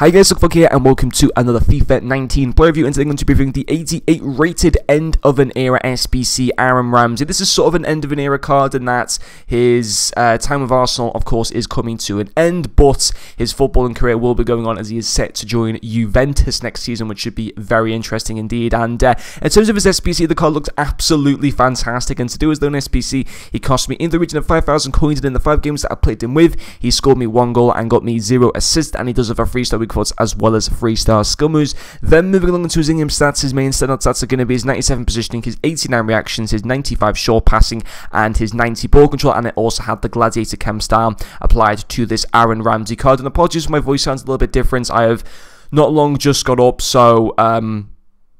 Hi guys, Luke here and welcome to another FIFA 19 player review, and today I'm going to be reviewing the 88 rated end of an era SBC Aaron Ramsey. This is sort of an end of an era card in that his time with Arsenal of course is coming to an end, but his footballing career will be going on as he is set to join Juventus next season, which should be very interesting indeed. And in terms of his SBC, the card looks absolutely fantastic, and to do his own SBC, he cost me in the region of 5,000 coins, and in the 5 games that I played him with, he scored me 1 goal and got me 0 assists, and he does have a 3-star weak foot as well as 3-star skill moves. Then moving along into his in-game stats, his main standout stats are going to be his 97 positioning, his 89 reactions, his 95 short passing, and his 90 ball control, and it also had the gladiator chem style applied to this Aaron Ramsey card. And apologies if my voice sounds a little bit different, I have not long just got up, so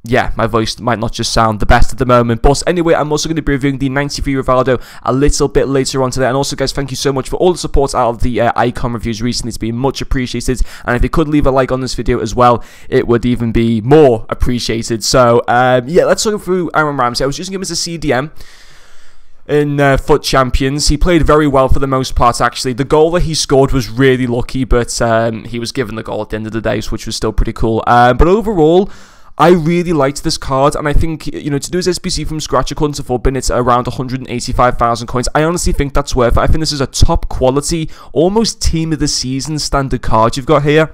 yeah, my voice might not just sound the best at the moment. But anyway, I'm also going to be reviewing the 93 Rivaldo a little bit later on today. And also, guys, thank you so much for all the support out of the icon reviews recently. It's been much appreciated. And if you could leave a like on this video as well, it would even be more appreciated. So, yeah, let's go through Aaron Ramsey. I was using him as a CDM in Foot Champions. He played very well for the most part, actually. The goal that he scored was really lucky, but he was given the goal at the end of the day, which was still pretty cool. But overall, I really liked this card, and I think, you know, to do his SBC from scratch according to Footbin, it's around 185,000 coins. I honestly think that's worth it. I think this is a top quality, almost team of the season standard card you've got here.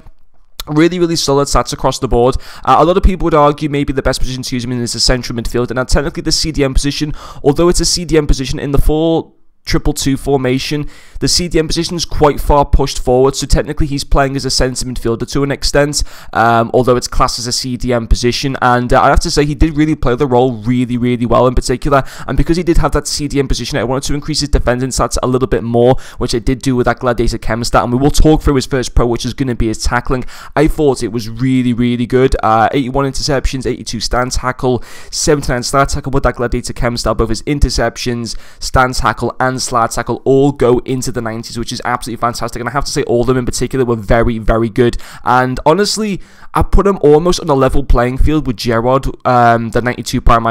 Really solid stats across the board. A lot of people would argue maybe the best position to use him in is a central midfield, and now technically the CDM position, although it's a CDM position in the 4-2-2 formation, the CDM position is quite far pushed forward, so technically he's playing as a centre midfielder to an extent, although it's classed as a CDM position. And I have to say, he did really play the role really well in particular, and because he did have that CDM position, I wanted to increase his defending stats a little bit more, which I did do with that gladiator chem stat, and we will talk through his first pro, which is going to be his tackling. I thought it was really good. 81 interceptions, 82 stand tackle, 79 slide tackle with that gladiator chem stat. Both his interceptions, stand tackle and slide tackle all go into the 90s, which is absolutely fantastic. And I have to say, all of them in particular were very good. And honestly, I put him almost on a level playing field with Gerrard, the 92 prime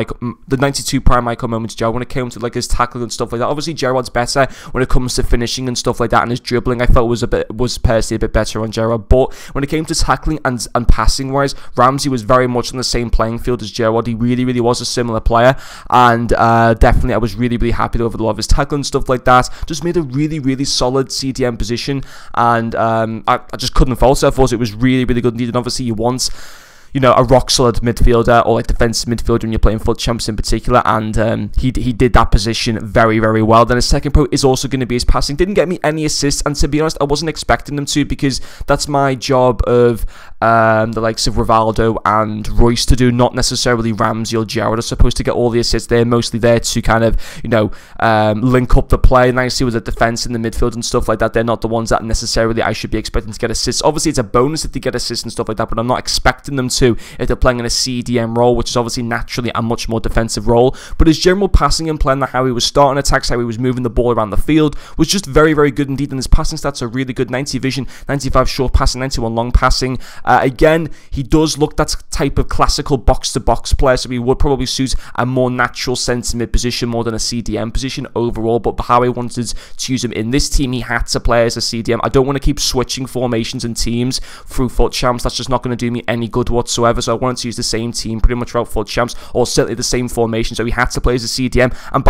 icon moments Gerrard, when it came to like his tackling and stuff like that. Obviously Gerrard's better when it comes to finishing and stuff like that, and his dribbling I felt was personally a bit better on Gerrard. But when it came to tackling and passing wise, Ramsey was very much on the same playing field as Gerrard. He really was a similar player, and definitely I was really happy with a lot of his tackling and stuff like that. Just made a really solid CDM position, and I just couldn't fault it. I thought it was really good indeed. And obviously you want, you know, a rock solid midfielder or like defensive midfielder when you're playing Foot Champs in particular, and he did that position very well. Then his second pro is also going to be his passing. Didn't get me any assists, and to be honest, I wasn't expecting them to, because that's my job of the likes of Rivaldo and Royce to do, not necessarily Ramsey or Gerrard are supposed to get all the assists. They're mostly there to kind of, you know, link up the play nicely with the defense in the midfield and stuff like that. They're not the ones that necessarily I should be expecting to get assists. Obviously, it's a bonus if they get assists and stuff like that, but I'm not expecting them to if they're playing in a CDM role, which is obviously naturally a much more defensive role. But his general passing and playing, how he was starting attacks, how he was moving the ball around the field, was just very good indeed. And his passing stats are really good: 90 vision, 95 short passing, 91 long passing. Again, he does look that type of classical box-to-box player, so he would probably suit a more natural centre mid position more than a CDM position overall. But how I wanted to use him in this team, he had to play as a CDM. I don't want to keep switching formations and teams through Foot Champs. That's just not going to do me any good whatsoever. So I wanted to use the same team pretty much throughout Foot Champs, or certainly the same formation. So he had to play as a CDM, and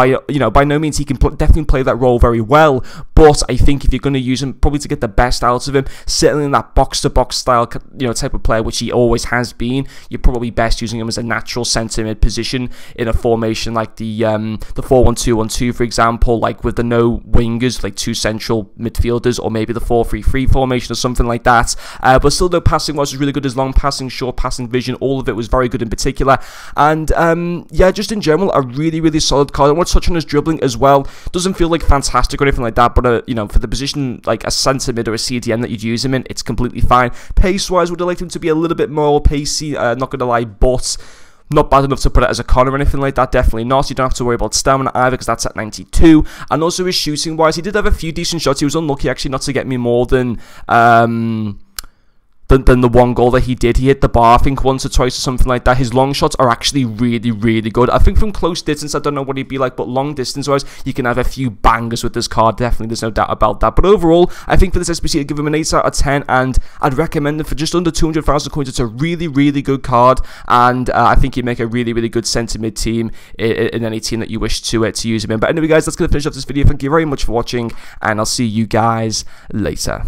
by no means he can definitely play that role very well. But I think if you're going to use him, probably to get the best out of him, certainly in that box-to-box style, you know, type of player, which he always has been, you're probably best using him as a natural centre mid position in a formation like the 4-1-2-1-2, for example, like with the no wingers, like 2 central midfielders, or maybe the 4-3-3 formation or something like that. But still, though, passing was really good. His long passing, short passing vision, all of it was very good in particular. And yeah, just in general, a really solid card. I want to touch on his dribbling as well. Doesn't feel like fantastic or anything like that, but you know, for the position like a centre mid or a CDM that you'd use him in, it's completely fine. Pace wise, would have liked him to be a little bit more pacey, not gonna lie, but not bad enough to put it as a con or anything like that, definitely not. You don't have to worry about stamina either, because that's at 92. And also his shooting wise, he did have a few decent shots. He was unlucky actually not to get me more than than the one goal that he did. He hit the bar, I think, once or twice or something like that. His long shots are actually really, really good. I think from close distance, I don't know what he'd be like, but long distance-wise, you can have a few bangers with this card. Definitely, there's no doubt about that. But overall, I think for this SBC, I'd give him an 8 out of 10, and I'd recommend him for just under 200,000 coins. It's a really, really good card, and I think he'd make a really, really good centre-mid team in any team that you wish to use him in. But anyway, guys, that's going to finish off this video. Thank you very much for watching, and I'll see you guys later.